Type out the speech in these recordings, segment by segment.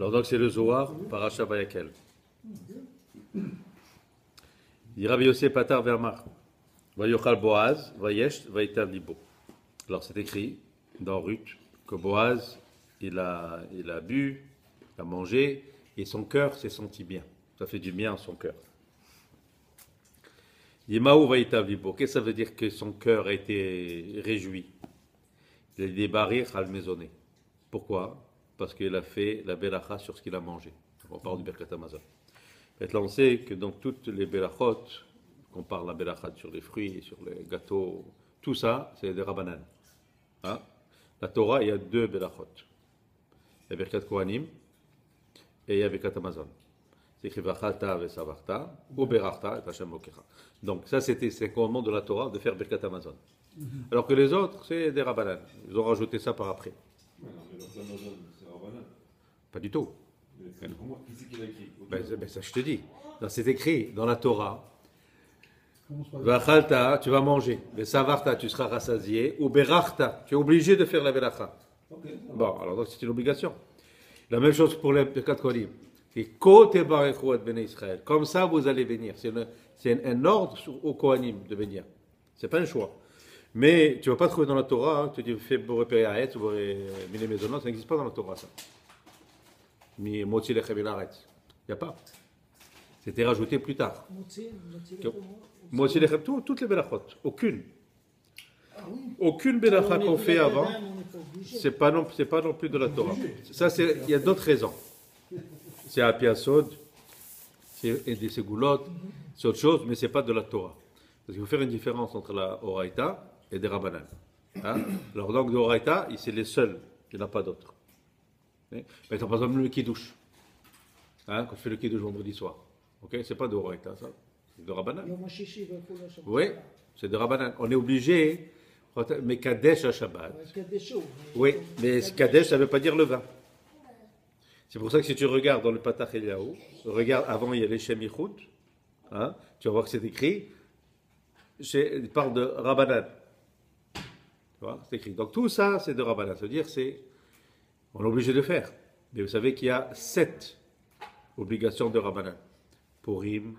Alors donc c'est le Zohar, Parashat Vayakel. Il Rabbi Yosef Patar Vermar. Vayochal Boaz, Vayesh, Vaïtav Libo. Alors c'est écrit dans Ruth que Boaz, il a bu, il a mangé, et son cœur s'est senti bien. Ça fait du bien à son cœur. Yemaou Vaïtav Libo. Qu'est-ce que ça veut dire que son cœur a été réjoui? Il a dit Barir al Maisonné. Pourquoi? Parce qu'il a fait la belacha sur ce qu'il a mangé. On parle du Birkat Hamazon. Maintenant on sait que dans toutes les belachot, qu'on parle la belachat sur les fruits, sur les gâteaux, tout ça, c'est des rabbanan. Hein? La Torah, il y a deux belachot. Il y a Birkat Kohanim et il y a Birkat Hamazon. C'est écrit Vachalta vesavarta ou Berachta et Hashem Mokecha. Donc ça, c'est un commandement de la Torah de faire Birkat Hamazon. Alors que les autres, c'est des rabbanan. Ils ont rajouté ça par après. Mais non, mais Birkat Hamazon, c'est rabbanan. Pas du tout. Qui c'est qui l'a écrit? Ben, ça, je te dis. C'est écrit dans la Torah. Vachalta, tu vas manger. Vesavarta, tu seras rassasié. Ou Berachta, tu es obligé de faire la belacha. Okay. Bon, alors donc c'est une obligation. La même chose pour les Birkat Kohanim. Et Kote Barechu et Bnei Israël. Comme ça, vous allez venir. C'est un ordre aux Kohanim de venir. C'est pas un choix. Mais tu ne vas pas trouver dans la Torah, tu dis fais Boré Aetz, Boré Mine Mezonot, ça n'existe pas dans la Torah, ça. Mais Motzi Lechem El Haaretz. Il n'y a pas. C'était rajouté plus tard. Motzi Lechem, toutes les belachot. Aucune. Aucune belacha qu'on fait avant, c'est pas non plus de la Torah. Ça, il y a d'autres raisons. C'est à Piasod, c'est des ségoulottes, c'est autre chose, mais c'est pas de la Torah. Parce qu'il faut faire une différence entre la Oraïta et des Rabbanan. Hein? Alors donc de Oraïta, c'est les seuls, il n'y en a pas d'autres. Mais par exemple le Kiddush. Hein? Quand tu fais le Kiddush vendredi soir. Okay? C'est pas de Oraïta, ça. C'est de Rabbanan. Oui, c'est de Rabbanan. On est obligé, mais Kadesh à Shabbat. Oui, mais Kadesh, ça ne veut pas dire le vin. C'est pour ça que si tu regardes dans le Patach Eliyahu, regarde avant il y a les Shem Yichud, hein, tu vas voir que c'est écrit, il parle de Rabbanan. Tu vois, c'est écrit. Donc tout ça, c'est de Rabbanan. Ça veut dire, on est obligé de faire. Mais vous savez qu'il y a 7 obligations de Rabbanan. Purim,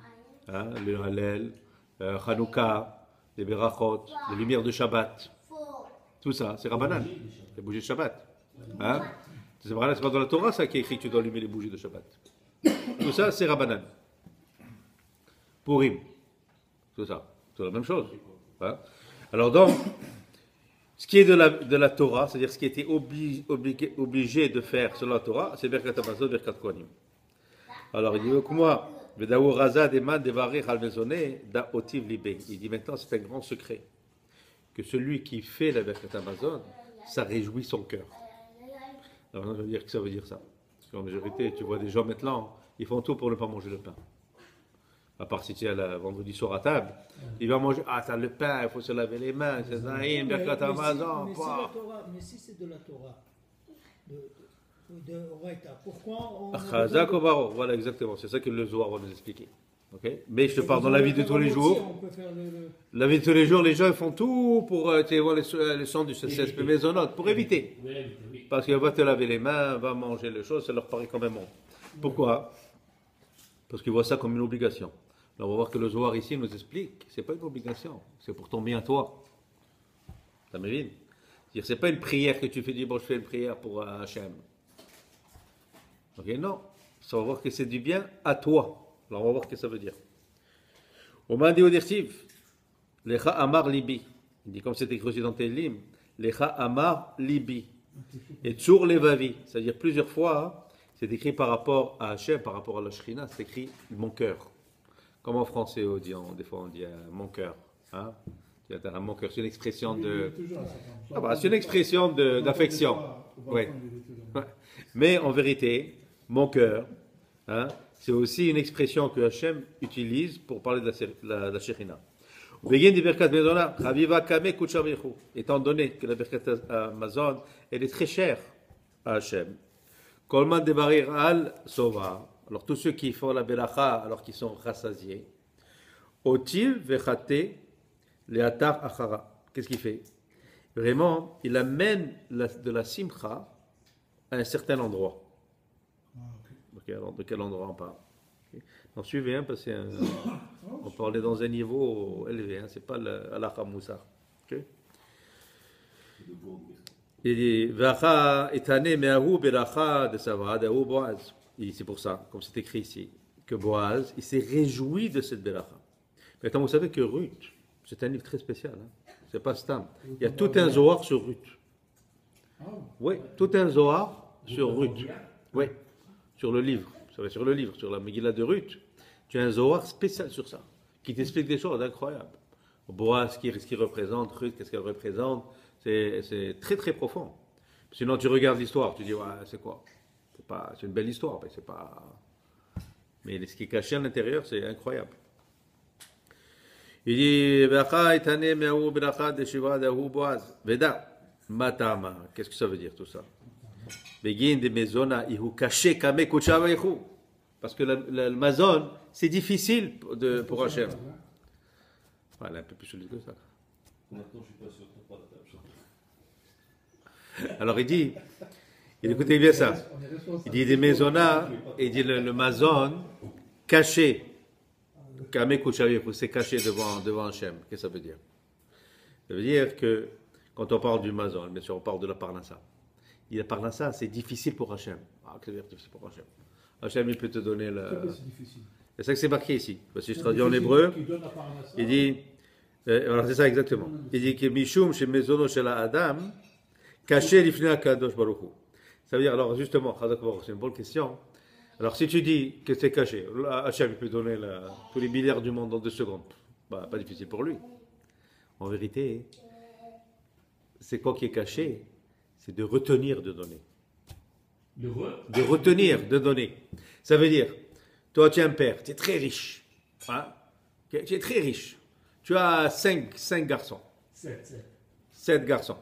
hein, le Hallel, Hanouka, les Berachot, les lumières de Shabbat. Tout ça, c'est Rabbanan. Les bougies de Shabbat. Hein? C'est pas dans la Torah ça qui est écrit que tu dois allumer les bougies de Shabbat. Tout ça, c'est Rabbanan. Purim. Tout ça. C'est la même chose. Hein? Alors donc, ce qui est de la Torah, c'est-à-dire ce qui était obligé de faire selon la Torah, c'est Birkat Hamazon, Birkat Kohanim. Alors il dit que moi, il dit maintenant c'est un grand secret que celui qui fait la Birkat Hamazon, ça réjouit son cœur. Alors, je veux dire que ça veut dire ça. Parce qu'en majorité, tu vois des gens maintenant, ils font tout pour ne pas manger le pain. À part si tu es le vendredi soir à table, il va manger, t'as le pain, il faut se laver les mains, c'est Zahim, Birkat Hamazon. Mais si c'est de la Torah, de Oraïta, pourquoi on. Voilà, exactement, c'est ça que le Zohar va nous expliquer. Okay? Mais je te parle dans la vie de tous les jours. La vie de tous les jours, les gens ils font tout pour voir les sons du CSP Maisonot, pour éviter. Parce qu'il va te laver les mains, va manger les choses, ça leur paraît quand même bon. Pourquoi? Parce qu'ils voient ça comme une obligation. Alors on va voir que le Zohar ici nous explique que ce n'est pas une obligation, c'est pour ton bien à toi. Ça m'évite. C'est-à-dire c'est pas une prière que tu fais, dis bon je fais une prière pour Hachem. Ok, non. Ça va voir que c'est du bien à toi. Alors on va voir ce que ça veut dire. On m'a dit au dirtif, Lecha Amar Libi. Il dit comme c'est écrit aussi dans Télim, Lecha Amar Libi. Et Tsur Levavi. C'est-à-dire plusieurs fois, c'est écrit par rapport à Hachem, par rapport à la Shrina, c'est écrit mon cœur. Comme en français, des fois on dit mon cœur. Hein? Mon cœur, c'est une expression de. C'est une expression d'affection. Oui. Mais en vérité, mon cœur, hein, c'est aussi une expression que Hachem utilise pour parler de la Shekhinah. Étant donné que la Birkat Hamazon, elle est très chère à Hachem. Kolman devarir al sova. Alors tous ceux qui font la belacha alors qu'ils sont rassasiés. Otil vechate leatar achara. Qu'est-ce qu'il fait? Vraiment, il amène de la simcha à un certain endroit. De quel endroit on parle? Ok. Donc suivez, hein, parce on parlait dans un niveau élevé, hein, c'est pas l'Alakha Moussa. Ok. Il dit Vacha etane me'ahu beracha de savadahu Boaz. C'est pour ça, comme c'est écrit ici, que Boaz, il s'est réjoui de cette beracha. Maintenant, vous savez que Ruth, c'est un livre très spécial. Hein. C'est pas Stam. Il y a tout un Zohar sur Ruth. Oui, tout un Zohar sur Ruth. Oui, sur le livre. Sur le livre, sur la Megillah de Ruth. Tu as un Zohar spécial sur ça, qui t'explique des choses incroyables. Boaz, qu'est-ce qu'il représente, Ruth, qu'est-ce qu'elle représente. C'est très très profond. Sinon, tu regardes l'histoire, tu dis, ouais, c'est quoi? C'est une belle histoire, mais c'est pas. Mais ce qui est caché à l'intérieur, c'est incroyable. Il dit, Matama. Qu'est-ce que ça veut dire tout ça? Parce que le mazon, c'est difficile pour Hachem. Voilà, un peu plus solide que ça. Maintenant, je suis pas sûr que pas la table. Alors écoutez bien ça. Il dit des maisonnas, et il dit le mazon caché. C'est caché devant Hachem. Qu'est-ce que ça veut dire? Ça veut dire que quand on parle du mazon, bien sûr, on parle de la parnassa. Et la parnassa, c'est difficile pour Hachem. Ah, que c'est difficile pour Hachem. Hachem, il peut te donner C'est difficile. C'est ça que c'est marqué ici. Si je traduis en hébreu, il dit. Alors c'est ça exactement. Il dit que Mishum chez Mezono chez la Adam, caché l'ifna kadosh baruchu. Ça veut dire, alors justement, c'est une bonne question. Alors si tu dis que c'est caché, Hachem peut donner tous les milliards du monde en 2 secondes. Bah, pas difficile pour lui. En vérité, c'est quoi qui est caché? C'est de retenir de donner. De retenir de donner. Ça veut dire, toi tu es un père, tu es très riche. Hein? Tu es très riche. Tu as 5 garçons. 7 garçons.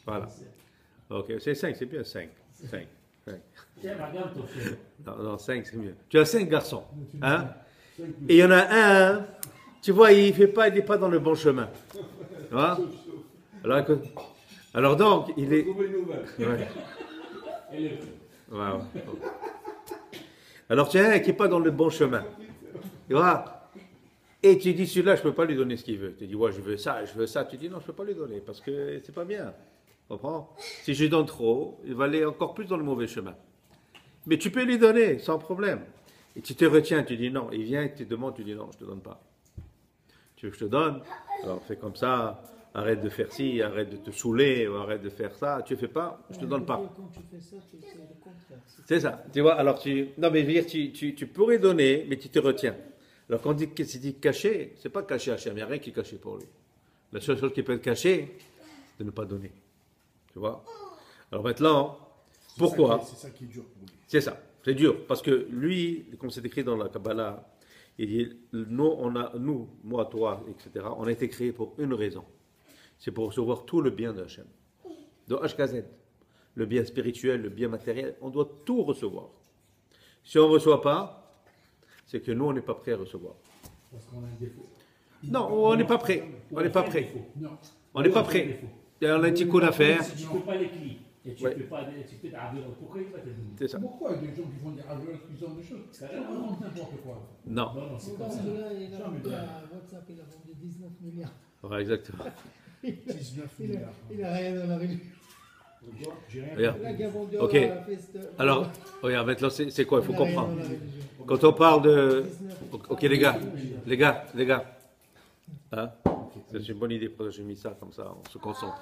Voilà. Ok, c'est 5, c'est bien 5. 5. Non, 5, c'est mieux. Tu as 5 garçons. Hein? Et il y en a un, tu vois, il n'est pas dans le bon chemin. Hein? Alors donc, il est. Ouais. Wow. Alors tu as un qui n'est pas dans le bon chemin. Tu vois? Et tu dis, celui-là, je ne peux pas lui donner ce qu'il veut. Tu dis, ouais, je veux ça. Tu dis, non, je ne peux pas lui donner parce que c'est pas bien. Tu comprends? Si je lui donne trop, il va aller encore plus dans le mauvais chemin. Mais tu peux lui donner, sans problème. Et tu te retiens, tu dis non. Il vient et tu te demandes, tu dis non, je ne te donne pas. Tu veux que je te donne? Alors fais comme ça, arrête de faire ci, arrête de te saouler, ou arrête de faire ça. Tu ne fais pas, je ne te donne pas. Quand tu fais ça, c'est le contraire. C'est ça. Tu vois, alors non, mais je veux dire, tu pourrais donner, mais tu te retiens. Alors quand on dit que c'est dit caché, c'est pas caché à Hachem, il n'y a rien qui est caché pour lui. La seule chose qui peut être cachée, c'est de ne pas donner. Tu vois? Alors maintenant, pourquoi? C'est ça qui est dur pour lui. C'est ça, c'est dur, parce que lui, comme c'est écrit dans la Kabbalah, il dit, nous, moi, toi, etc., on a été créés pour une raison. C'est pour recevoir tout le bien de Hachem. De HKZ. Le bien spirituel, le bien matériel, on doit tout recevoir. Si on ne reçoit pas, c'est que nous, on n'est pas prêt à recevoir. Parce qu'on a un défaut. Non, on n'est pas prêt. On n'est pas prêt. Non. On n'est pas prêt. Il y a un petit coup d'affaire. Si tu ne fais pas les clés, et tu ne Ouais. fais pas pourquoi il va te donner? C'est ça. Pourquoi il y a des gens qui font des raveurs, qui ont des choses? C'est vraiment n'importe quoi. Non. Non, non, c'est comme Parce ça. que là, il a vendu à WhatsApp, il a vendu 19 milliards. Ouais, exactement. 19 Il milliards. a rien dans la religion. J'ai rien Regarde. Là, il a vendu Ok. à la feste. Alors, regarde, maintenant, c'est quoi? Il faut Il a rien comprendre. dans la religion. Quand on parle de... 19. Ok, les gars. Hein? C'est une bonne idée pour que j'ai mis ça comme ça, on se concentre.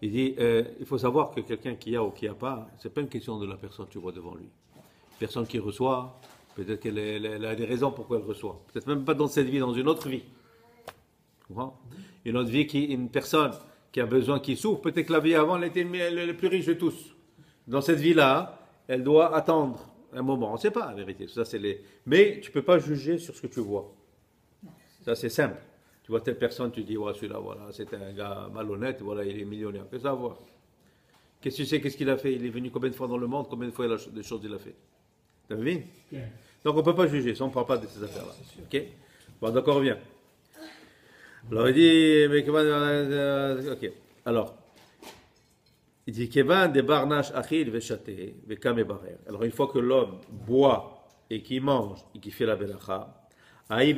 Il dit, il faut savoir que quelqu'un qui a ou qui n'a pas, c'est pas une question de la personne que tu vois devant lui. Personne qui reçoit, peut-être qu'elle a des raisons pourquoi elle reçoit. Peut-être même pas dans cette vie, dans une autre vie. Tu comprends? Une autre vie, une personne qui a besoin, qui souffre, peut-être que la vie avant, elle était le plus riche de tous. Dans cette vie-là, elle doit attendre un moment. On ne sait pas, la vérité. Ça, mais tu ne peux pas juger sur ce que tu vois. Ça, c'est simple. Tu vois telle personne, tu dis, ouais, celui-là, voilà, c'est un gars malhonnête, voilà, il est millionnaire. Qu'est-ce que ça va? Qu'est-ce que tu sais, qu'est-ce qu'il a fait? Il est venu combien de fois dans le monde? Combien de fois des choses il a fait? T'as vu? Donc on ne peut pas juger, ça on ne parle pas de ces affaires-là. Ok? Bon, donc on revient. Alors il dit, mais ok. Alors, il dit, Kevan de barnash achil vechate vekame barer. Alors une fois que l'homme boit et qui mange et qui fait la belacha, il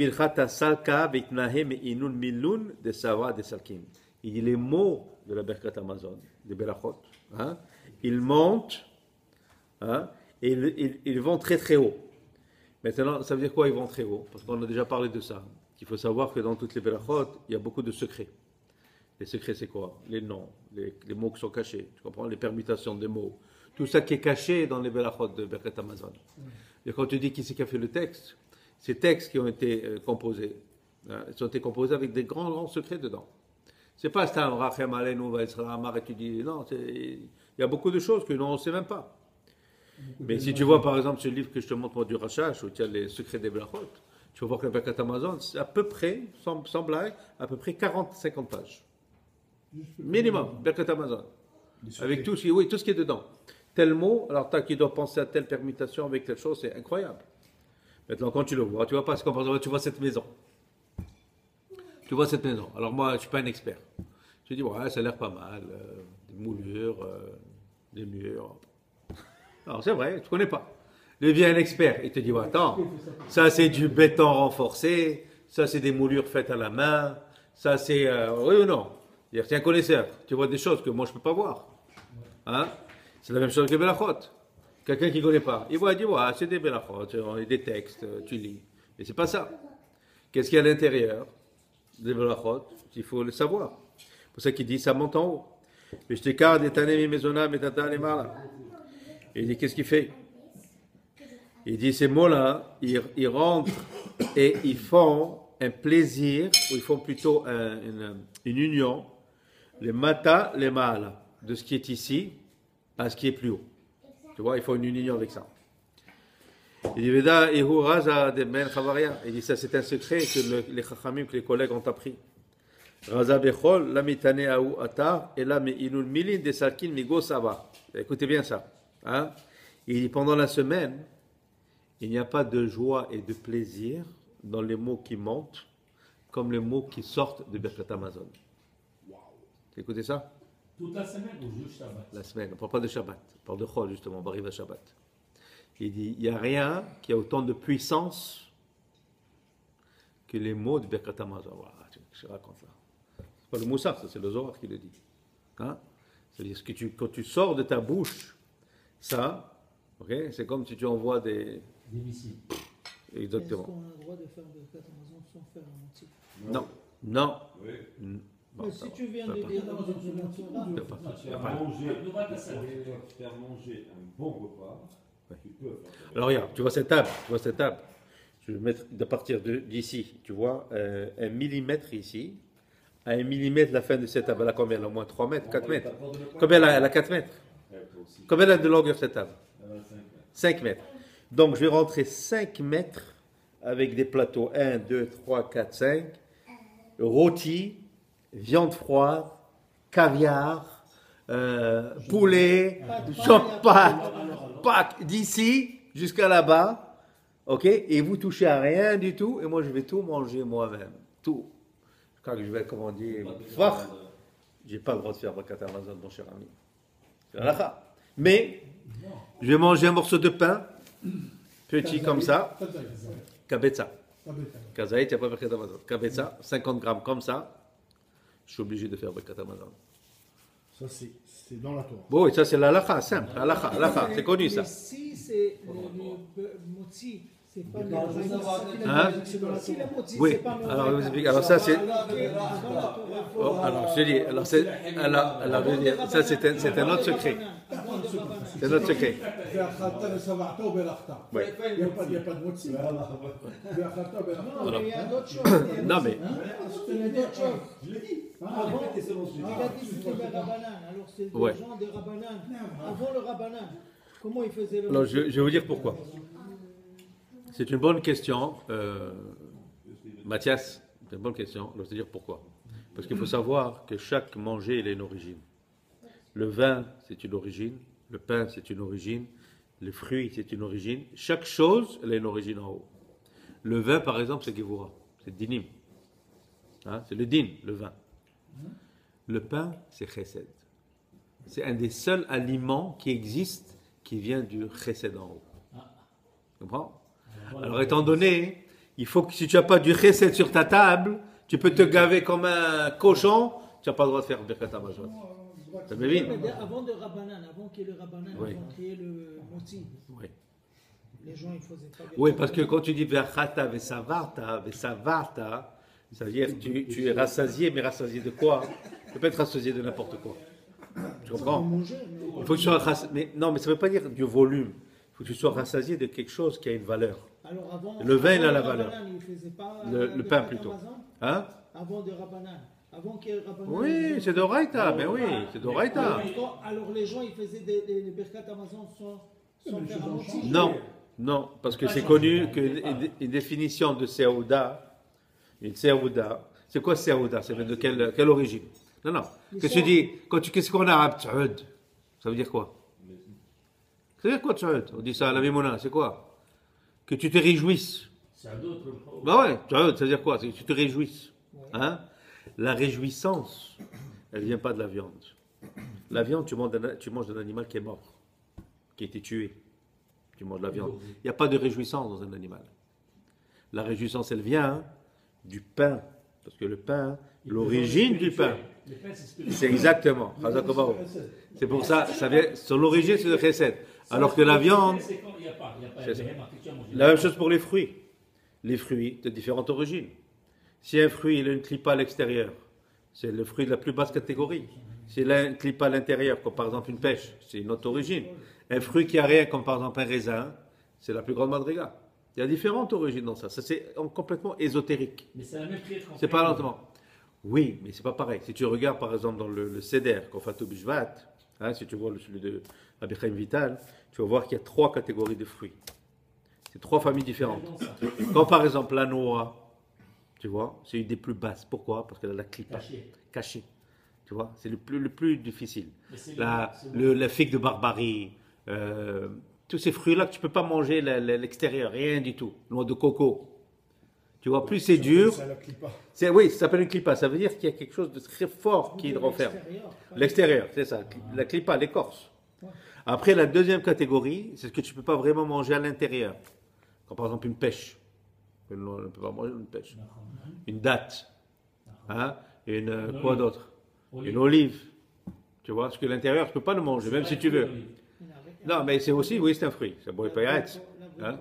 dit les mots de la Birkat Amazon, des belachot, hein, ils montent, hein, et ils vont très très haut. Maintenant, ça veut dire quoi ils vont très haut? Parce qu'on a déjà parlé de ça. Il faut savoir que dans toutes les belachot, il y a beaucoup de secrets. Les secrets, c'est quoi? Les noms, les mots qui sont cachés, tu comprends? Les permutations des mots. Tout ça qui est caché dans les belachot de Birkat Amazon. Et quand tu dis qui c'est qui a fait le texte, ces textes qui ont été composés, hein, ils ont été composés avec des grands secrets dedans. C'est pas un Rachem Aleinu Vaisrahamar et tu dis non, il y a beaucoup de choses que nous on ne sait même pas. Mais si tu vois par exemple ce livre que je te montre moi, du Rachash, où tu as les secrets des Blachot, tu vas voir que le Birkat Amazon, c'est à peu près, sans blague, à peu près 40-50 pages. Minimum, Birkat Amazon. Avec tout ce qui est dedans. Tel mot, alors tu dois penser à telle permutation avec telle chose, c'est incroyable. Maintenant, quand tu le vois, tu vois pas ce qu'on pense, tu vois cette maison. Tu vois cette maison. Alors moi, je ne suis pas un expert. Je dis, ouais, ça a l'air pas mal. Des moulures, des murs. Alors c'est vrai, tu ne connais pas. Deviens un expert. Il te dit, ouais, attends, ça c'est du béton renforcé, ça c'est des moulures faites à la main, ça c'est... oui ou non? Tu es un connaisseur. Tu vois des choses que moi je ne peux pas voir. Hein? C'est la même chose que les belachot. Quelqu'un qui ne connaît pas, il voit, il dit, ouais, c'est des belachot, des textes, tu lis. Mais c'est pas ça. Qu'est-ce qu'il y a à l'intérieur des belachot? Il faut le savoir. C'est pour ça qu'il dit, ça monte en haut. Il dit, qu'est-ce qu'il fait? Il dit, ces mots-là, ils rentrent et ils font un plaisir, ou ils font plutôt une union, les mata, les maala, de ce qui est ici à ce qui est plus haut. Tu vois, il faut une union avec ça. Il dit, Veda, il dit, ça c'est un secret que les chachamim, que les collègues ont appris. Raza bechol, la mitane aou atar, et la me'ilul milin de salkin migo sava. Écoutez bien ça. Hein? Il dit, pendant la semaine, il n'y a pas de joie et de plaisir dans les mots qui montent, comme les mots qui sortent de Birkat Amazon. Écoutez ça? Toute la semaine ou juste Shabbat? La semaine, on ne parle pas de Shabbat, on parle de Chol justement, on arrive à Shabbat. Il dit, il n'y a rien qui a autant de puissance que les mots de Birkat Amazon. Voilà, je raconte là. C'est pas le Moussar, ça c'est le Zohar qui le dit. Hein? C'est-à-dire que quand tu sors de ta bouche, ça, okay, c'est comme si tu envoies des missiles. Exactement. Est-ce qu'on a le droit de faire Birkat Amazon sans faire un motif? Non, non. Oui. Bon, Mais si tu viens de dire dans une Torah, Faire manger un bon repas, tu peux faire. Alors regarde, tu vois cette table, je vais mettre de partir d'ici, tu vois, 1 millimètre ici, à 1 millimètre la fin de cette table, elle a combien? Elle a au moins 3 mètres, 4 mètres. Combien elle a 4 mètres? Combien elle a de longueur cette table? 5 mètres. Donc je vais rentrer 5 mètres avec des plateaux 1, 2, 3, 4, 5, rôti, viande froide, caviar, poulet, champagne, Pâques, d'ici jusqu'à là-bas, ok? Et vous touchez à rien du tout, et moi je vais tout manger moi-même, tout. Quand je vais, comment dire, j'ai pas le droit de faire Birkat Amazon, mon cher ami. C'est la. Mais je vais manger un morceau de pain, petit comme ça, kabetza. Kazaït, il n'y a pas Birkat Amazon. Kabetza, 50 grammes comme ça, je suis obligé de faire Birkat Amazon. Ça, c'est dans la Torah. Bon, et ça c'est l'alacha, simple, l'alacha, c'est connu ça. Mais si c'est le moti, c'est pas le Hein? Si le moti, Oui, c'est pas le alors, je vous explique. Alors ça c'est... Oh, alors je dis, ça c'est un autre secret. C'est un autre secret. Oui. Il n'y a pas de motif. Non, mais il y a d'autres choses. Non mais... Il y a d'autres choses. Je l'ai dit. Avant, Répétez selon ce il a dit que c'était des Rabbanan. Alors c'est des Ouais. gens des Rabbanan. Avant le Rabbanan, comment ils faisaient le Alors je vais vous dire pourquoi. C'est une bonne question, Mathias, c'est une bonne question. Je vais te dire pourquoi. Parce qu'il faut savoir que chaque manger, il a une origine. Le vin, c'est une origine. Le pain, c'est une origine. Les fruits, c'est une origine. Chaque chose, elle a une origine en haut. Le vin, par exemple, c'est Gevura. C'est Dinim. Hein, c'est le Din, le vin. Le pain, c'est Chesed. C'est un des seuls aliments qui existent qui vient du Chesed en haut. Tu comprends? Alors, étant donné, il faut que si tu n'as pas du chesed sur ta table, tu peux te gaver comme un cochon, tu n'as pas le droit de faire Birkat Hamazon. Ça me vient. Mais avant de Rabbanan, avant qu'il y ait le Rabbanan, Oui. avant qu'il y ait le Motzi, Oui. les gens ils faisaient pas. Oui, parce que quand tu dis Verchata, Vesavarta, ça veut dire que tu es rassasié, mais rassasié de quoi? Tu peux pas être rassasié de n'importe quoi. Tu comprends? Il faut que tu sois rassasié. Non, mais ça ne veut pas dire du volume. Il faut que tu sois rassasié de quelque chose qui a une valeur. Alors avant, Le vin, il a la Rabbanan, valeur. ils faisaient pas Le pain plutôt. Hein? Avant de Rabbanan. Avant qu'il y ait le Rabbanan. Oui, c'est d'Oraita, mais oui, c'est d'Oraita. Alors les gens ils faisaient des Birkat Amazon sans faire un Motzi. Non, non, parce que c'est connu qu'une définition de Seouda, une Seouda, c'est quoi Seouda? Ça vient de quelle origine? Non, non. Qu'est-ce que tu dis? Qu'est-ce qu'on a arabe, Tsoud? Ça veut dire quoi? Ça veut dire quoi, Tsoud? On dit ça à la Mimouna, c'est quoi? Que tu te réjouisses. C'est un autre. Bah ouais, Tsoud, ça veut dire quoi? C'est que tu te réjouisses. Hein? La réjouissance, elle ne vient pas de la viande. La viande, tu manges d'un animal qui est mort, qui a été tué. Tu manges de la viande. Il n'y a pas de réjouissance dans un animal. La réjouissance, elle vient du pain. Parce que le pain, l'origine du pain, Le pain, c'est spirituel. c'est exactement. C'est pour ça, son origine, c'est le chesed. Alors que la viande, C'est quand il n'y a pas. C'est ça. Tu as mangé. la même chose pour les fruits. Les fruits de différentes origines. Si un fruit, il a une clipa à l'extérieur, c'est le fruit de la plus basse catégorie. Si il a une clipa à l'intérieur, comme par exemple une pêche, c'est une autre origine. Un fruit qui a rien, comme par exemple un raisin, c'est la plus grande madriga. Il y a différentes origines dans ça. Ça, c'est complètement ésotérique. Mais c'est la même prière qu'on C'est fait. pas lentement. Oui, mais c'est pas pareil. Si tu regardes par exemple dans le Seder qu'on fait au Bishvat, hein, si tu vois celui de Rabbi Chaim Vital, tu vas voir qu'il y a 3 catégories de fruits. C'est 3 familles différentes. Quand par exemple la noix, tu vois, c'est une des plus basses. Pourquoi? Parce qu'elle a la clipa Caché. cachée. Tu vois, c'est le plus difficile. Mais c'est La figue de Barbarie, tous ces fruits-là que tu peux pas manger l'extérieur, rien du tout. Noix de coco. Tu vois, plus c'est dur. Ça la clipa. Oui, ça s'appelle une clipa. Ça veut dire qu'il y a quelque chose de très fort qui le renferme. L'extérieur, c'est ça. La clipa, l'écorce. Après, la deuxième catégorie, c'est ce que tu ne peux pas vraiment manger à l'intérieur. Comme par exemple une pêche. On ne peut pas manger une pêche. Une date. Hein? Quoi d'autre? Une olive. Tu vois, parce que l'intérieur, tu ne peux pas le manger, même si tu veux. Non, mais c'est aussi, oui, c'est un fruit. C'est bon, il peut y être. Hein?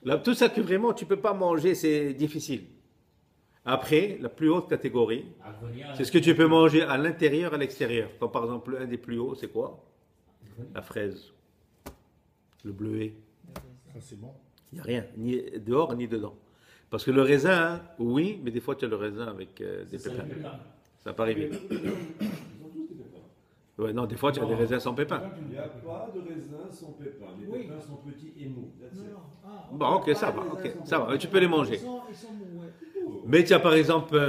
Là, tout ça que vraiment tu ne peux pas manger, c'est difficile. Après, la plus haute catégorie, c'est ce que tu peux manger à l'intérieur et à l'extérieur. Comme par exemple, un des plus hauts, c'est quoi? La fraise. Le bleuet. Ça, c'est bon. Il n'y a rien, ni dehors ni dedans. Parce que le raisin, oui, mais des fois tu as le raisin avec des pépins. Ça peut arriver. Ouais, non, des fois tu as des raisins sans pépins. Il n'y a pas de raisin sans pépins. Les Oui. pépins sont petits et mous. That's it. Bon, ok, ça va, ça va. Tu peux les manger. Ils sont mous, ouais. Mais tu as par exemple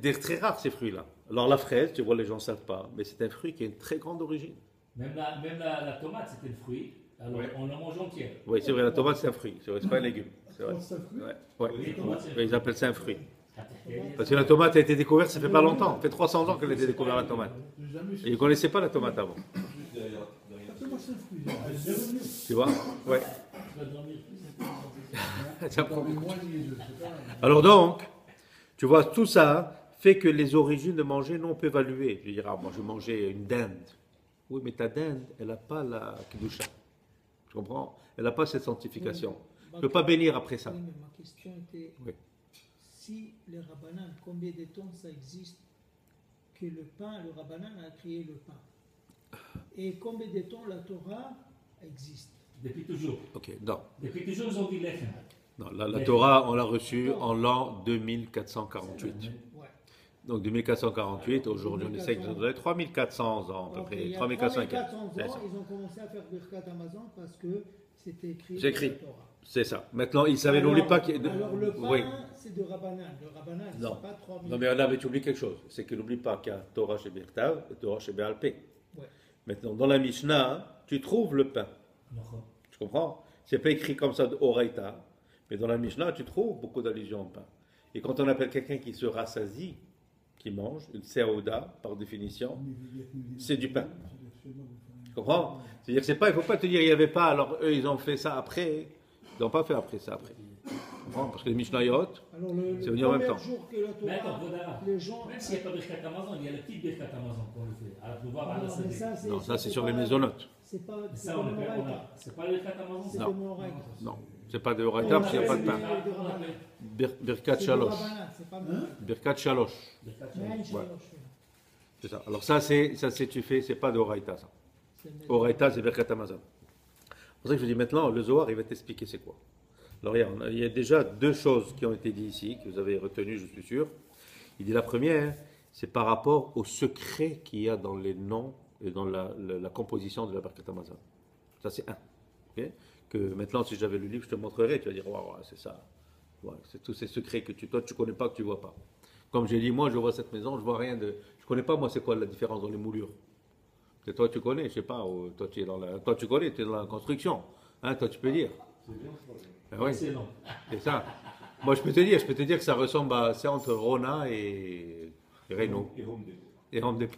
des très rares ces fruits-là. Alors la fraise, tu vois, les gens ne savent pas, mais c'est un fruit qui a une très grande origine. Même la tomate, c'était le fruit. Alors, on la mange entière. Oui, c'est vrai, la tomate c'est un fruit, c'est vrai, c'est pas un légume. C'est vrai. Ouais. Oui, ils appellent ça un fruit. Parce que la tomate a été découverte, ça fait pas longtemps. Ça fait 300 ans qu'elle a été découverte la tomate. Et ils ne connaissaient pas la tomate avant. Juste derrière. Appelle-moi ça un fruit. Tu vois? Ouais. Tu vas dormir. Ça prend Mais beaucoup. moi, les deux, c'est pas- Alors donc, tu vois, tout ça fait que les origines de manger, nous on peut évaluer. Je vais dire, ah, moi je vais manger une dinde. Oui, mais ta dinde, elle n'a pas la kedusha. Tu comprends? Elle n'a pas cette sanctification. Tu ne peux pas bénir après ça. Oui, mais ma question était Oui. si les Rabbanan, combien de temps ça existe que le Rabbanan a créé le pain? Et combien de temps la Torah existe? Depuis toujours. Ok, non. Depuis toujours, ils ont dit lechem. Non, la Torah, on l'a reçue en l'an 2448. Ouais. Donc 2448, aujourd'hui on est 3400 ans à peu Ok, près. il y a 3400 ans. 3400 ans, C'est ça. ils ont commencé à faire Birkat Amazon parce que c'était écrit C'est dans écrit. la Torah. C'est ça. Maintenant, ils savaient, n'oublie pas qu'il y a... Alors le pain, Oui. c'est de Rabbanan. Le Rabbanan, Non. c'est pas 3000. Non, mais là, mais tu oublies quelque chose. C'est que n'oublie pas qu'il y a Torah chez Birtav et Torah chez Béalpé. Ouais. Maintenant, dans la Mishnah, tu trouves le pain. Tu comprends? C'est pas écrit comme ça de Oraita. Mais dans la Mishnah, tu trouves beaucoup d'allusions au pain. Et quand on appelle quelqu'un qui se rassasie, qui mange, une Seouda, par définition, c'est du pain. Tu comprends? C'est-à-dire que c'est pas, il ne faut pas te dire il n'y avait pas, alors eux ils ont fait ça après. Ils n'ont pas fait après ça après. comprends? Parce que les Mishnayot, Alors, c'est le venu en même premier temps. jour que la Mais attends, Torah, Vodara, les gens. même s'il n'y a pas Birkat Amazon, il y a le petit Birkat Amazon qu'on le fait. À pouvoir à la Non, mais Sadek. non, ça c'est sur pas- les maisonnotes. C'est pas. C'est Ça, pas on mon est oraita. pas. C'est pas le Birkat Amazon, C'est Non. pas mon oraita. Non, c'est pas de Horaïta parce qu'il n'y a pas de pain. Birkat C'est Shalosh. du Rabbanan, c'est pas mon oraita. Birkat Shalosh. Birkat Mais Shalosh. un shalosh, oui. C'est ça. Alors ça, c'est tu fais, c'est pas de Horaïta ça. C'est le- Horaïta, c'est Birkat Amazon. C'est pour ça que je dis maintenant, le Zohar, il va t'expliquer c'est quoi. Alors regarde, il y a déjà deux choses qui ont été dites ici, que vous avez retenues, je suis sûr. Il dit la première, c'est par rapport au secret qu'il y a dans les noms et dans la composition de la Birkat Amazon. Ça c'est un. Ok, que maintenant, si j'avais le livre, je te montrerai, tu vas dire, waouh, c'est ça. Ouais, c'est tous ces secrets que toi, tu connais pas, que tu vois pas. Comme j'ai dit, moi, je vois cette maison, je vois rien de. Je connais pas, moi, c'est quoi la différence dans les moulures. Peut-être toi, tu connais, je sais pas. Ou toi, tu es dans la. Toi, tu connais, tu es dans la construction. Hein, toi, tu peux dire. C'est bien ça. Ben oui, Excellent. c'est ça. Moi, je peux te dire que ça ressemble à. C'est entre Rona et Renault. Et Home Depot. Et Home Depot.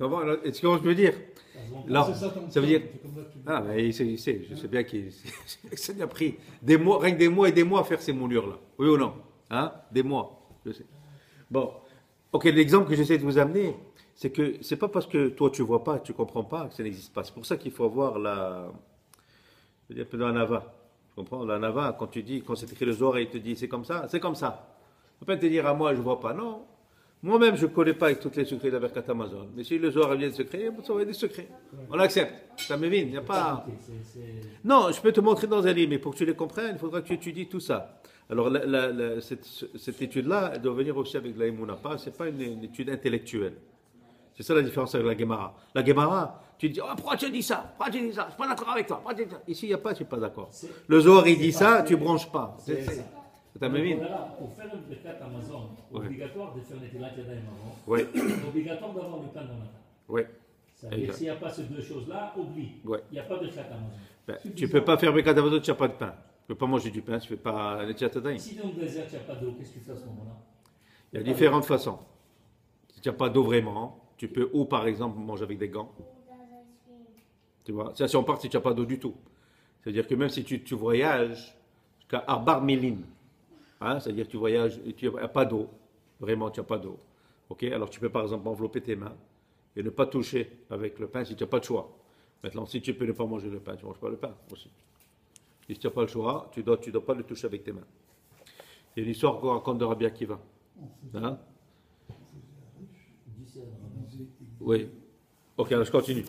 Non, bon, alors, est-ce que je peux dire Ça se vend pas. là, C'est ça ton ça veut dire. c'est comme ça que tu dis. Ah, mais il sait, je sais bien qu'il ça lui a pris des mois, rien que des mois et des mois à faire ces moulures-là. Oui ou non? Hein? Des mois, je sais. Bon, ok, l'exemple que j'essaie de vous amener, c'est que c'est pas parce que toi tu vois pas, que tu comprends pas que ça n'existe pas. C'est pour ça qu'il faut avoir je veux dire, un peu dans la Nava. Tu comprends? La Nava, quand tu dis, quand c'est écrit le Zohar et il te dit c'est comme ça, c'est comme ça. Tu peux pas te dire à moi je vois pas, non. Moi-même, je ne connais pas avec tous les secrets de la Birkat Amazon. Mais si le Zohar vient de secret, ça va être des secrets. On accepte. Ça me vient. Il n'y a pas. Non, je peux te montrer dans un livre, mais pour que tu les comprennes, il faudra que tu étudies tout ça. Alors, cette étude-là, elle doit venir aussi avec de la Emouna. Ce n'est pas une étude intellectuelle. C'est ça la différence avec la Gemara. La Gemara, tu te dis, oh, pourquoi tu dis ça? Pourquoi tu dis ça? Je ne suis pas d'accord avec toi. Pourquoi tu dis ça? Ici, il n'y a pas, tu n'es pas d'accord. Le Zohar, il dit ça, tu ne branches pas. C'est ça. Pour faire une Birkat Amazon, obligatoire de faire Netilat Yadayim avant. Oui, Obligatoire d'avoir le pain dans la main. oui. Ça veut dire s'il n'y a pas ces deux choses-là, oublie. Ouais. Il n'y a pas de Birkat Amazon. Ben, tu ne peux pas faire Birkat Amazon, tu n'as pas de pain. Tu ne peux pas manger du pain, tu ne fais pas Netilat Yadayim. Si dans le désert, tu n'as pas d'eau, qu'est-ce que tu fais à ce moment-là? Il y a différentes façons. Si tu n'as pas d'eau vraiment, tu peux ou par exemple manger avec des gants. Tu vois, ça si on part si tu n'as pas d'eau du tout. C'est-à-dire que même si tu voyages jusqu'à Arbar Milim, hein, c'est-à-dire que tu voyages et tu n'as pas d'eau, vraiment tu n'as pas d'eau. Ok, alors tu peux par exemple envelopper tes mains et ne pas toucher avec le pain si tu n'as pas de choix. Maintenant, si tu peux ne pas manger le pain, tu ne manges pas le pain aussi. Si tu n'as pas le choix, tu dois pas le toucher avec tes mains. Il y a une histoire qu'on raconte de Rabbi Akiva. Hein? Oui. Ok, alors je continue.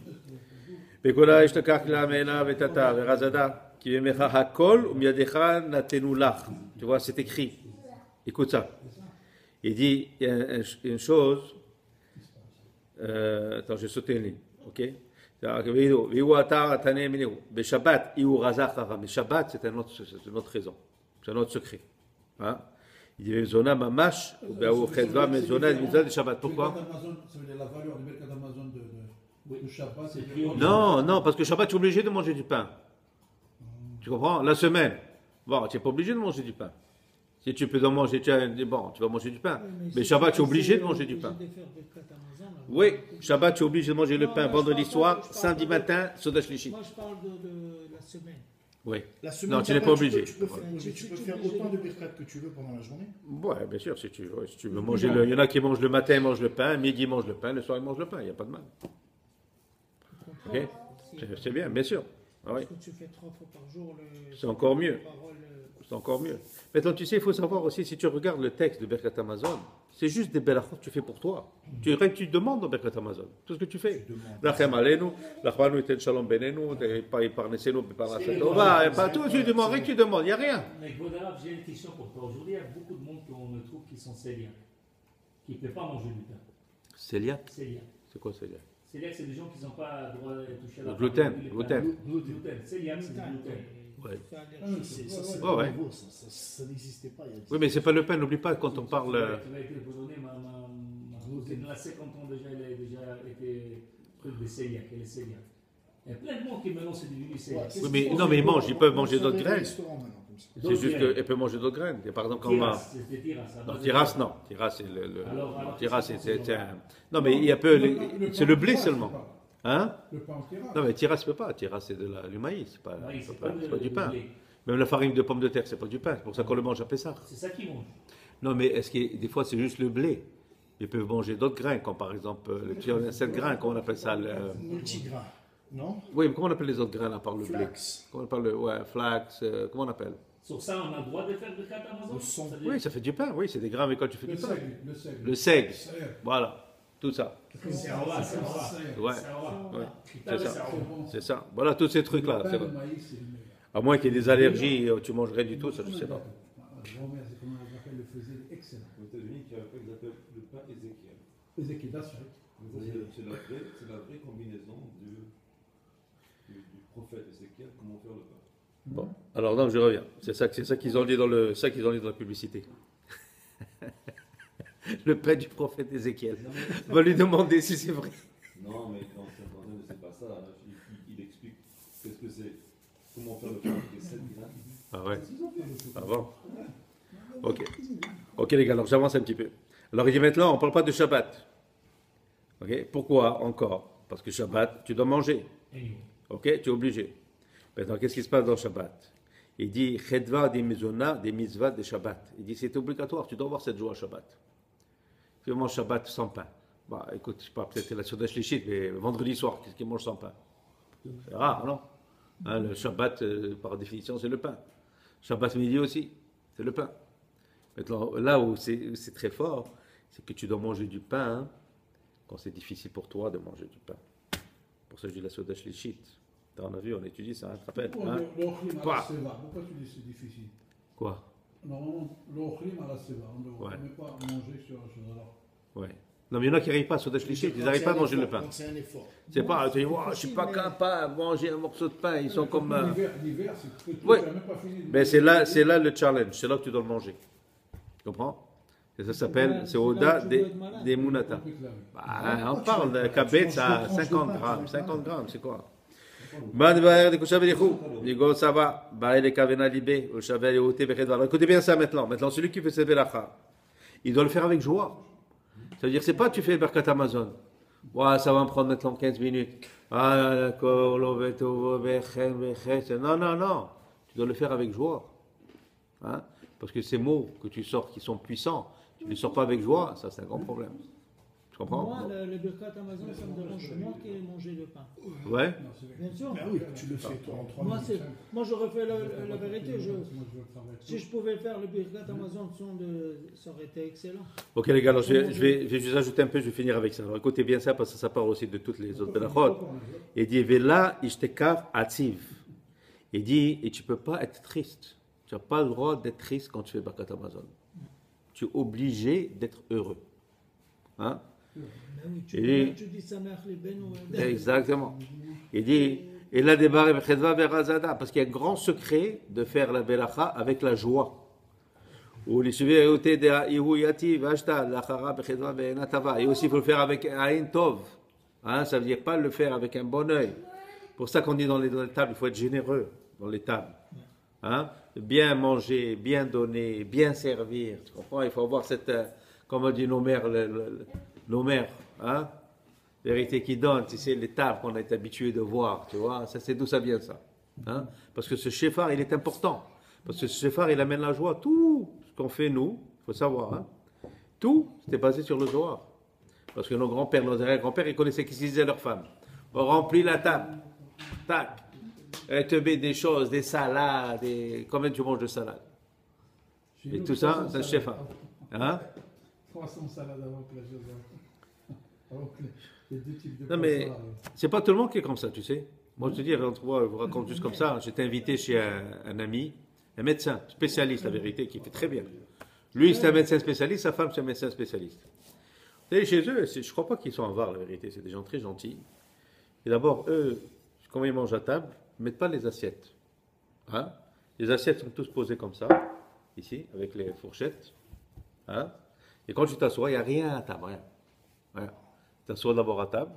Bekola ishtakach lamena vetata verazada ki vemecha hakol umiyadecha natenu lach. Tu vois, c'est écrit. Écoute ça. Il dit, il y a une chose. Attends, j'ai sauté une ligne. Ok? Shabbat, mais Shabbat, c'est une autre raison. C'est un autre secret. Hein? Il dit, Zona mamash, ou Chedva, mais Zona, de Shabbat. Pourquoi? Birkat Amazon, ça veut dire la valeur du Birkat Amazon de Shabbat. C'est c'est plus haut. Non, non, parce que Shabbat, tu es obligé de manger du pain. Tu comprends? La semaine, bon, tu n'es pas obligé de manger du pain. Si tu peux en manger, bon, tu vas manger du pain. Mais Shabbat, tu es obligé de manger du pain. Oui, Shabbat, tu es obligé de manger le pain vendredi soir, samedi matin, Soda Shlishi. Moi, je parle de la semaine. Oui. La semaine Non, tu n'es d'après, pas obligé. Tu peux faire autant de birkat que tu veux pendant la journée. Ouais, bien sûr, si tu veux manger il y en a qui mangent le matin, ils mangent le pain, midi, ils mangent le pain, le soir, ils mangent le pain, il n'y a pas de mal. Ok? C'est bien, bien sûr. Ah oui. Parce que tu fais 3 fois par jour le. C'est encore mieux. Parole, C'est encore mieux. Maintenant, tu sais, il faut savoir aussi, si tu regardes le texte de Birkat Amazon, c'est juste des belachot que tu fais pour toi. Rien que tu demandes dans Birkat Amazon. Tout ce que tu fais. Lachem alenu, lachmanu iten shalom benenu, parnesenu, parnasat tova, pas tout, tu demandes, rien que tu demandes, il n'y a rien. Mais Godarav, j'ai une question pour toi. Aujourd'hui, il y a beaucoup de monde qu'on me trouve qui sont cœliaques, qui ne peuvent pas manger du pain. Celiac, Cœliaque. c'est quoi celiac? Cœliaque, c'est des gens qui n'ont pas le droit de toucher à la Le gluten, viande, gluten. Gluten. Cœliaque, c'est du gluten. Ouais. C'est Ouais, ouais. nouveau, ça n'existait pas il y a 10 Oui, mais c'est pas le pain, n'oublie pas quand on parle. Tu m'as été donné, ma cousine, elle a 50 ans déjà, elle a déjà été truc de cœliaque, elle est cœliaque. Il y a plein de monde qui maintenant c'est devenu cœliaque. Oui, mais non, mais ils peuvent manger d'autres graines. C'est D'autres juste graines. qu'elle peut manger d'autres graines. Par exemple, quand on va. Tiras, c'était tiras. Non, tiras, non. Tiras, c'est Alors, tiras, c'est un. Non, mais il y a peu. C'est le blé seulement. Hein? Le pain en terrasse. Non, mais tiras, tu peux pas. Tiras, c'est du maïs. C'est pas Oui, du pain. Même la farine de pomme de terre, c'est pas du pain. C'est pour ça qu'on le mange à Pessah. C'est ça qu'ils mangent. Non, mais est-ce que des fois c'est juste le blé? Ils peuvent manger d'autres grains, comme par exemple les 7 grains, comment on appelle ça Multigrain, non? Oui, mais comment on appelle les autres grains à part le blé? Flax. Comment on appelle ouais, flax, comment on appelle? Sur ça, on a le droit de faire Birkat Hamazon. Le son. C'est-à-dire- Oui, ça fait du pain, oui, c'est des grains avec quoi tu fais Le du pain. seigle, le seigle. Le seigle, Seigle. voilà, tout ça. C'est un roi, c'est un roi. Seigle. Ouais, C'est un roi. ouais, Putain, c'est ça. c'est un C'est roi. bon. c'est ça. Voilà, tous ces trucs-là. Le pain c'est de vrai. maïs, c'est le meilleur. À moins qu'il y ait des allergies, tu manges rien du tout, ça je sais pas. Grand-mère, c'est comment elle appelle, le faisait excellent. Aux États-Unis, ils appellent le pain Ézéchiel. Ézéchiel, that's right. C'est la vraie combinaison du prophète Ézéchiel, comment faire le pain. Bon, alors donc je reviens. C'est ça qu'ils ont dit dans la publicité. Le pain du prophète Ézéchiel. On va lui demander si c'est vrai. Non, mais quand Saint-Antoine ne sait pas ça, il explique qu'est-ce que c'est, comment faire le pain avec les 7 grains. Ah ouais. Ah bon. Ok. Ok les gars, alors j'avance un petit peu. Alors il dit maintenant, on ne parle pas de Shabbat. Ok. Pourquoi encore? Parce que Shabbat, tu dois manger. Ok, tu es obligé. Maintenant, qu'est-ce qui se passe dans Shabbat? Il dit Chedva des mizona, des mitzvahs de Shabbat. Il dit c'est obligatoire, tu dois avoir cette joie à Shabbat. Tu manges Shabbat sans pain. Bah écoute, je sais pas, peut-être la Soda Shlichit, mais vendredi soir, qu'est-ce qu'ils mangent sans pain? C'est rare, non? Hein, le Shabbat, par définition, c'est le pain. Shabbat midi aussi, c'est le pain. Maintenant, là où c'est très fort, c'est que tu dois manger du pain hein, quand c'est difficile pour toi de manger du pain. Pour ça, je dis la Soda Shlichit. On a vu, on étudie ça, tu te rappelles Pourquoi hein? le ochlim à Quoi la seva? Pourquoi tu dis que c'est difficile? Quoi? Normalement, le ochlim à la seva, on ne Ouais. peut pas manger sur alors. Ouais. Non, mais il y en a qui n'arrivent pas à Soda Shlichit, ils n'arrivent pas à manger le pain. Quand c'est un effort. C'est pas, tu dis, c'est wow, je suis pas possible, mais- capable de manger un morceau de pain, ils sont comme. L'hiver, c'est que tu Ouais. n'as même pas fini. Mais c'est là le challenge, c'est là que tu dois le manger. Tu comprends? Et ça s'appelle, c'est Oda des Munata. Bah, on parle de kabetz à 50 grammes. 50 grammes, c'est quoi? Écoutez bien ça maintenant. Maintenant, celui qui fait cette velacha, il doit le faire avec joie. Ça veut dire, c'est pas tu fais Birkat Hamazon. Ouais, ça va me prendre maintenant 15 minutes. Ah, d'accord, non, non, non. Tu dois le faire avec joie. Hein? Parce que ces mots que tu sors qui sont puissants, tu ne les sors pas avec joie, ça c'est un grand problème. Tu comprends? Moi, le Birkat Amazon, ça me dérange moins que manger le pain. Ouais. Bien sûr. Ben oui, tu le fais toi en 3 Moi, minutes. moi, j'aurais fait la vérité. Moi, je veux travailler. Si je pouvais faire le Birkat Amazon, ça aurait été excellent. Ok les gars, alors je vais juste ajouter un peu, je vais finir avec ça. Alors écoutez bien ça parce que ça parle aussi de toutes les autres benachot. Il dit Vela ishtekaf atziv. Il dit et tu peux pas être triste. Tu n'as pas le droit d'être triste quand tu fais Birkat Hamazon. Tu es obligé d'être heureux. Hein? Ben oui, Et- tu dis sa mère, les ben ou Exactement. Il dit et là débarre verazada parce qu'il y a un grand secret de faire la belacha avec la joie. Ou les suivre et aussi il faut le faire avec un aïn tov. Hein, ça veut dire pas le faire avec un bon œil. Pour ça qu'on dit dans les tables, il faut être généreux dans les tables. Hein? Bien manger, bien donner, bien servir. Tu comprends? Il faut avoir cette, comme on dit nos mères, nos mères, hein? Vérité qui donne, tu sais, les tables qu'on est habitué de voir, tu vois, ça c'est d'où ça vient ça. Hein? Parce que ce shofar, il est important. Parce que ce shofar, il amène la joie. Tout ce qu'on fait, nous, il faut savoir, hein? Tout, c'était basé sur le Zohar. Parce que nos grands-pères, nos arrière-grands-pères, ils connaissaient ce qu'ils disaient à leurs femmes. On remplit la table. Tac. Elle te met des choses, des salades, combien tu manges de salade? Chez Et nous, tout ça, 300 c'est un salades. shofar. Hein? 300 salades avant que la chose. Avant que les deux types de Non, mais poissons arrivent. c'est pas tout le monde qui est comme ça, tu sais. Moi, je te dis, entre moi, je vous raconte juste comme ça. J'étais invité chez un ami, un médecin spécialiste, la vérité, qui fait très bien. Lui, c'est un médecin spécialiste, sa femme, c'est un médecin spécialiste. Vous savez, chez eux, je crois pas qu'ils sont avares, la vérité. C'est des gens très gentils. Et d'abord, eux, quand ils mangent à table, ils ne mettent pas les assiettes. Hein? Les assiettes sont tous posées comme ça, ici, avec les fourchettes. Hein? Et quand tu t'assois, il n'y a rien à table, rien. Rien. Tu t'assois d'abord à table.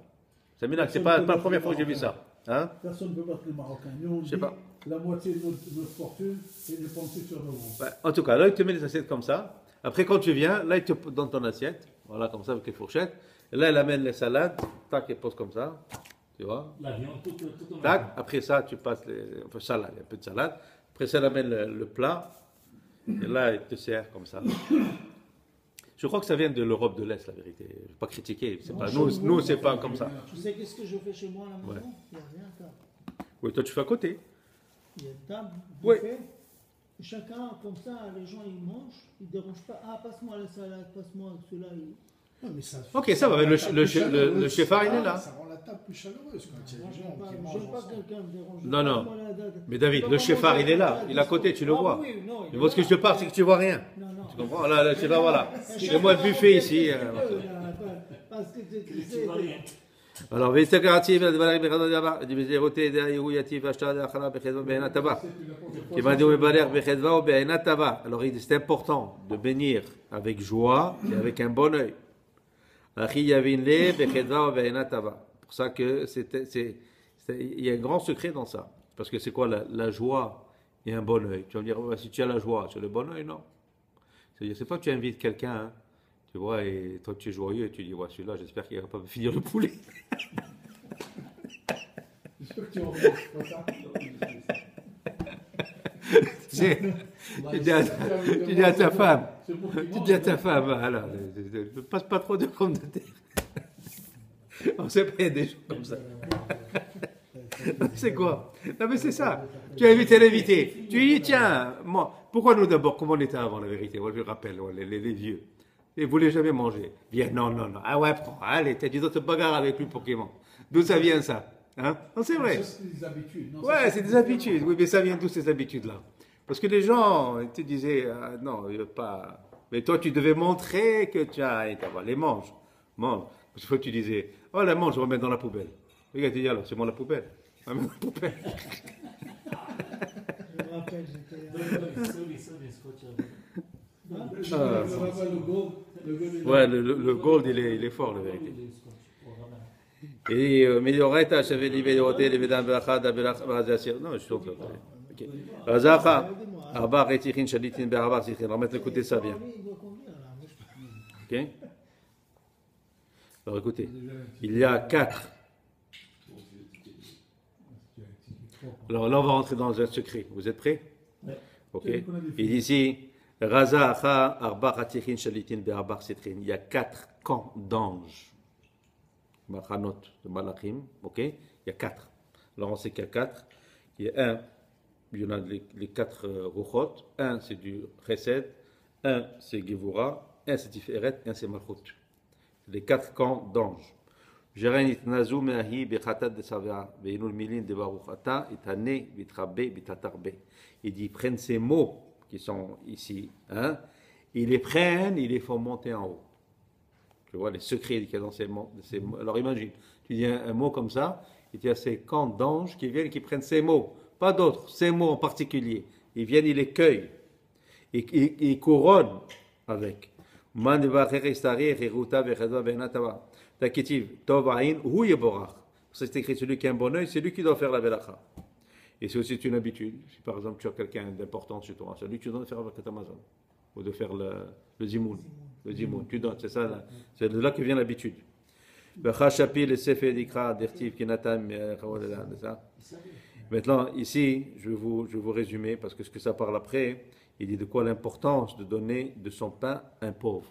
C'est pas la première fois que j'ai vu ça. Hein? Personne ne peut battre les Marocains. Nous, on Je sais dit pas. la moitié de notre fortune est dépensée sur nos ronds. Ouais, en tout cas, là, il te met les assiettes comme ça. Après, quand tu viens, là, il te donne ton assiette. Voilà, comme ça, avec les fourchettes. Et là, il amène les salades. Tac, il pose comme ça. Tu vois? La viande, tout en Tac. Après ça, tu passes un peu de salade, un peu de salade. Après ça, elle amène le plat. Et là, il te sert comme ça. Je crois que ça vient de l'Europe de l'Est, la vérité. Je ne vais pas critiquer. C'est pas, nous c'est pas comme ça. Tu sais qu'est-ce que je fais chez moi à la maison? Ouais. Il n'y a rien à table. Oui, toi, tu fais à côté. Il y a une table, Oui. buffet. Et chacun, comme ça, les gens, ils mangent. Ils ne dérangent pas. Ah, passe-moi la salade, passe-moi cela. Non, mais ça, Ok, ça va. Le chef-ar, il est là. Ça rend la table plus chaleureuse quand il y a des gens qui J'aime mangent pas ensemble. quelqu'un me dérange. Non, non. Passe-moi la- Mais David, le chef-ar, il est là. Il est à côté, tu le vois. Oui, non, Mais moi, ce que je te parle, c'est que tu vois rien. Non, non. Tu comprends? Là, c'est là, voilà. C'est moi le buffet ici. Parce que tu Tu sais. vois rien. Alors, ויסתכלתי בדברים באחד הדבר, בזהירותי דהיהו יטיב השתא דאכלה בחדווה בעינת טובה. כי מאן דהוא מברך בחדווה ובעינת טובה. Alors, c'est important de bénir avec joie et avec un bon œil. Achi yavin le בחדווה ובעינת טובה. C'est pour ça que il y a un grand secret dans ça. Parce que c'est quoi la joie et un bon œil? Tu vas me dire, si tu as la joie, tu as le bon œil, non? C'est-à-dire, c'est pas que tu invites quelqu'un, hein, tu vois, et toi tu es joyeux, et tu dis, ouais, celui-là, j'espère qu'il va pas me finir le poulet. C'est sûr que tu en manges pas ça. Tu dis à ta femme, C'est pour qu'ils tu mangent. dis à ta femme, alors, ne passe pas trop de pommes de terre. On sait pas, il y a des gens comme ça. C'est quoi? Non mais c'est ça. Tu as invité l'invité. Tu lui dis, tiens, moi, pourquoi nous d'abord, comment on était avant la vérité? Moi je me rappelle, ouais, les vieux. Ils ne voulaient jamais manger. Viens, non, non, non. Ah ouais, prends, allez, t'as dit d'autres bagarres avec lui pour qu'il mange. D'où ça vient ça? Hein? Non, c'est vrai. Ça, c'est des habitudes. Non, Ouais, c'est des habitudes. Oui, mais ça vient d'où ces habitudes-là? Parce que les gens ils te disaient, ah, non, il veut pas. Mais toi, tu devais montrer que tu as. Les mange. Mange. Parce que tu disais, oh, la mange, je vais remettre dans la poubelle. Le gars te dit, alors, c'est moi la poubelle. Ah, mais la poubelle. Je me rappelle, j'étais. Sorry, scotch. Je me rappelle le gold. Ouais, le gold, il est fort, la vérité. Et Mélioreta, j'avais libéré les Védans Berachad, Berazasir. Non, je suis en train de. Razacha, Arba, Retichin, Shalitin, Berabar, Zichin. On va mettre écouter ça bien. Il doit conduire là. Moi, je- Ok? Alors écoutez, il y a 4. Alors là, on va rentrer dans un secret. Vous êtes prêts? Ouais. Ok. Il dit ici, Razacha, Arba, Retichin, Shalitin, Berabar, Zichin. Il y a 4 camps d'anges. Machanot de Malachim, ok? Il y a 4. Alors on sait qu'il y a 4. Il y a un, il y en a les 4 Ruchot. Un c'est du Chesed, un c'est Gevura, un c'est Tiferet, un c'est Malchut. Les 4 camps d'anges. Jeren itnazu me'ahi bechatat de savea, ve'inul milin de baruchata, itane, bitrabe, bitatarbe. Il dit, ils prennent ces mots qui sont ici, hein? Ils les prennent, ils les font monter en haut. Tu vois les secrets qu'il y a dans ces mots. Alors imagine, tu dis un mot comme ça, et tu as ces camps d'anges qui viennent et qui prennent ces mots, pas d'autres, ces mots en particulier. Ils viennent, ils les cueillent, ils couronnent avec. C'est écrit, celui qui a un bon œil, c'est lui qui doit faire la belacha. Et c'est aussi une habitude. Si par exemple tu as quelqu'un d'important chez toi, c'est lui que tu dois faire avec Amazon, ou de faire le zimoun. Le zimoun, tu donnes, c'est ça, là. C'est de là que vient l'habitude. Maintenant, ici, je vais vous résumer, parce que ce que ça parle après, il dit de quoi l'importance de donner de son pain à un pauvre.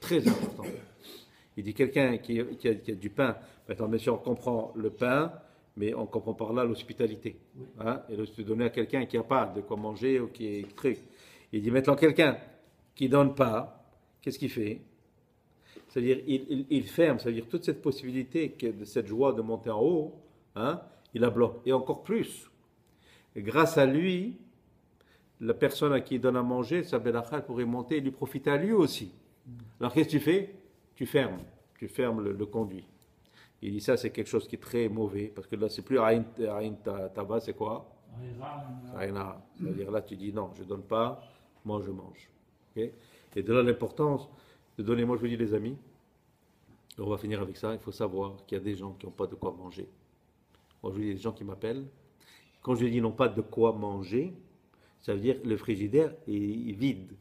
Très important. Il dit quelqu'un qui a du pain. Maintenant, bien sûr, on comprend le pain, mais on comprend par là l'hospitalité. Hein? Et de donner à quelqu'un qui n'a pas de quoi manger ou qui est truc. Il dit maintenant, quelqu'un qui ne donne pas, qu'est-ce qu'il fait? C'est-à-dire, il ferme, c'est-à-dire toute cette possibilité de cette joie de monter en haut, hein, il la bloque. Et encore plus, grâce à lui, la personne à qui il donne à manger, sa belacha pourrait monter et lui profiter à lui aussi. Alors qu'est-ce que tu fais? Tu fermes le conduit. Il dit ça, c'est quelque chose qui est très mauvais, parce que là, c'est plus Aïn Taba, c'est quoi? Aïna. C'est-à-dire là, tu dis non, je ne donne pas, moi je mange. Okay? Et de là l'importance de donner, moi je vous dis les amis, on va finir avec ça, il faut savoir qu'il y a des gens qui n'ont pas de quoi manger. Moi je vous dis, des gens qui m'appellent, quand je dis n'ont pas de quoi manger, ça veut dire que le frigidaire est vide.